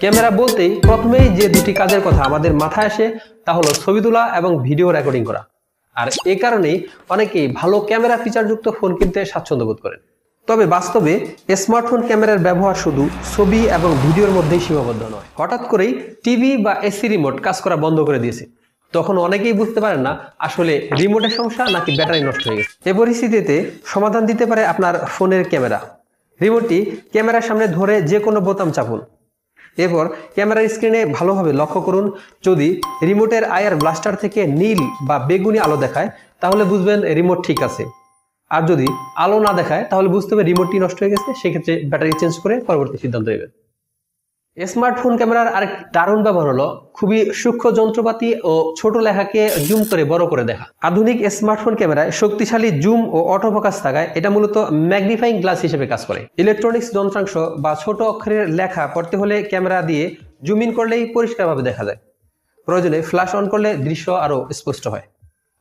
Camera বলতেই প্রথমেই যে দুটি কাজের কথা আমাদের মাথায় আসে তা হলো ছবি তোলা এবং ভিডিও রেকর্ডিং করা। আর এ কারণেই অনেকেই ভালো ক্যামেরা ফিচারযুক্ত ফোন কিনতে স্বাচ্ছন্দ্য বোধ করেন। তবে বাস্তবে স্মার্টফোন ক্যামেরার ব্যবহার শুধু ছবি এবং ভিডিওর মধ্যেই সীমাবদ্ধ নয়। হঠাৎ করেই টিভি বা এসি রিমোট কাজ করা বন্ধ করে দিয়েছে, তখন অনেকেই বুঝতে পারেন না আসলে রিমোটের সমস্যা নাকি ব্যাটারি নষ্ট হয়ে গেছে। এ পরিস্থিতিতে সমাধান দিতে পারে আপনার ফোনের ক্যামেরা। রিমোটটি ক্যামেরার সামনে ধরে যে কোনো বোতাম চাপুন, এরপর ক্যামেরার স্ক্রিনে ভালোভাবে লক্ষ্য করুন। যদি রিমোটের আয়ার ব্লাস্টার থেকে নীল বা বেগুনি আলো দেখায় তাহলে বুঝবেন রিমোট ঠিক আছে, আর যদি আলো না দেখায় তাহলে বুঝতে হবে রিমোটটি নষ্ট হয়ে গেছে। সেক্ষেত্রে ব্যাটারি চেঞ্জ করে পরবর্তী সিদ্ধান্ত নেবেন। স্মার্টফোন ক্যামেরার আরেক দারুণ ব্যবহার হলো খুবই সূক্ষ্ম যন্ত্রপাতি ও ছোট লেখাকে জুম করে বড় করে দেখা। আধুনিক স্মার্টফোন ক্যামেরায় শক্তিশালী জুম ও অটোফোকাস থাকায় এটা মূলত ম্যাগনিফাইং গ্লাস হিসেবে কাজ করে। ইলেকট্রনিক্স যন্ত্রাংশ বা ছোট অক্ষরের লেখা পড়তে হলে ক্যামেরা দিয়ে জুম ইন করলেই পরিষ্কারভাবে দেখা যায়। প্রয়োজনে ফ্ল্যাশ অন করলে দৃশ্য আরো স্পষ্ট হয়।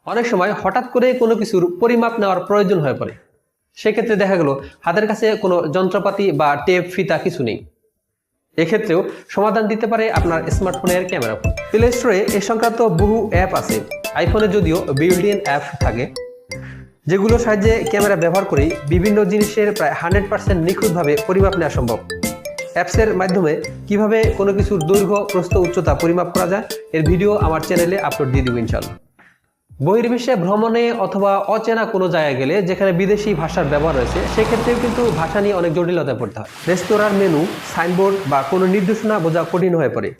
অনেক সময় হঠাৎ করে কোনো কিছুর পরিমাপ নেওয়ার প্রয়োজন হয়ে পড়ে, সেক্ষেত্রে দেখা গেল হাতের কাছে কোনো যন্ত্রপাতি বা টেপ ফিতা কিছু নেই। এক্ষেত্রেও সমাধান দিতে পারে আপনার স্মার্টফোনের ক্যামেরা। প্লে স্টোরে এ সংক্রান্ত বহু অ্যাপ আছে। আইফোনে যদিও বিল্ট ইন অ্যাপ থাকে, যেগুলোর সাহায্যে ক্যামেরা ব্যবহার করে বিভিন্ন জিনিসের প্রায় 100% নিখুঁতভাবে পরিমাপ নেওয়া সম্ভব। অ্যাপসের মাধ্যমে কিভাবে কোনো কিছুর দৈর্ঘ্য, প্রস্থ, উচ্চতা পরিমাপ করা যায় এর ভিডিও আমার চ্যানেলে আপলোড দিয়ে দিব ইনশাআল্লাহ। বহির্বিশ্বে ভ্রমণে অথবা অচেনা কোনো জায়গায় গেলে যেখানে বিদেশি ভাষার ব্যবহার রয়েছে, সেক্ষেত্রেও কিন্তু ভাষা নিয়ে অনেক জটিলতায় পড়তে হয়। রেস্তোরাঁর মেনু, সাইনবোর্ড বা কোনো নির্দেশনা বোঝা কঠিন হয়ে পড়ে।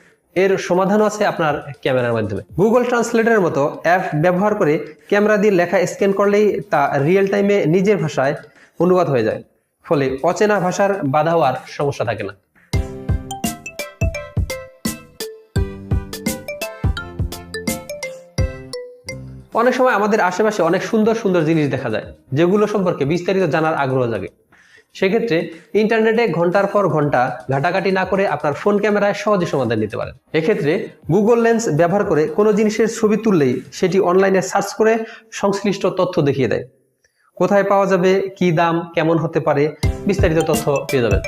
এর সমাধানও আছে আপনার ক্যামেরার মাধ্যমে। গুগল ট্রান্সলেটরের মতো অ্যাপ ব্যবহার করে ক্যামেরা দিয়ে লেখা স্ক্যান করলেই তা রিয়েল টাইমে নিজের ভাষায় অনুবাদ হয়ে যায়, ফলে অচেনা ভাষার বাধা হওয়ার সমস্যা থাকে না। অনেক সময় আমাদের আশেপাশে অনেক সুন্দর সুন্দর জিনিস দেখা যায়, যেগুলো সম্পর্কে বিস্তারিত জানার আগ্রহ জাগে। সেক্ষেত্রে ইন্টারনেটে ঘন্টার পর ঘন্টা ঘাটাঘাটি না করে আপনার ফোন ক্যামেরায় সহজে সমাধান নিতে পারেন। এক্ষেত্রে গুগল লেন্স ব্যবহার করে কোনো জিনিসের ছবি তুললেই সেটি অনলাইনে সার্চ করে সংশ্লিষ্ট তথ্য দেখিয়ে দেয়। কোথায় পাওয়া যাবে, কি দাম, কেমন হতে পারে, বিস্তারিত তথ্য পেয়ে যাবেন।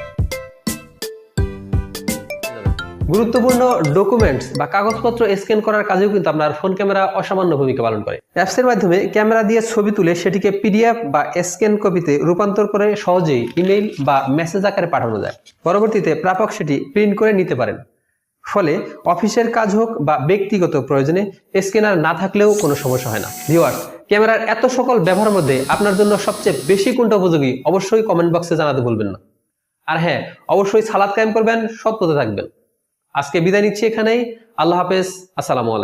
গুরুত্বপূর্ণ ডকুমেন্টস বা কাগজপত্র স্ক্যান করার কাজেও কিন্তু আপনার ফোন ক্যামেরা অসামান্য ভূমিকা পালন করে। অ্যাপসের মাধ্যমে ক্যামেরা দিয়ে ছবি তুলে সেটিকে পিডিএফ বা স্ক্যান কপিতে রূপান্তর করে সহজেই ইমেইল বা মেসেজ আকারে পাঠানো যায়। পরবর্তীতে প্রাপক সেটি প্রিন্ট করে নিতে পারেন। ফলে অফিসের কাজ হোক বা ব্যক্তিগত প্রয়োজনে স্ক্যানার না থাকলেও কোনো সমস্যা হয় না। ভিউয়ার্স, ক্যামেরার এত সকল ব্যবহারের মধ্যে আপনার জন্য সবচেয়ে বেশি কোনটা উপযোগী অবশ্যই কমেন্ট বক্সে জানাতে ভুলবেন না। আর হ্যাঁ, অবশ্যই সালাত কায়েম করবেন, সৎ পথে থাকবেন। আজকে বিদায় নিচ্ছি এখানেই। আল্লাহ হাফেজ। আসসালামু আলাইকুম।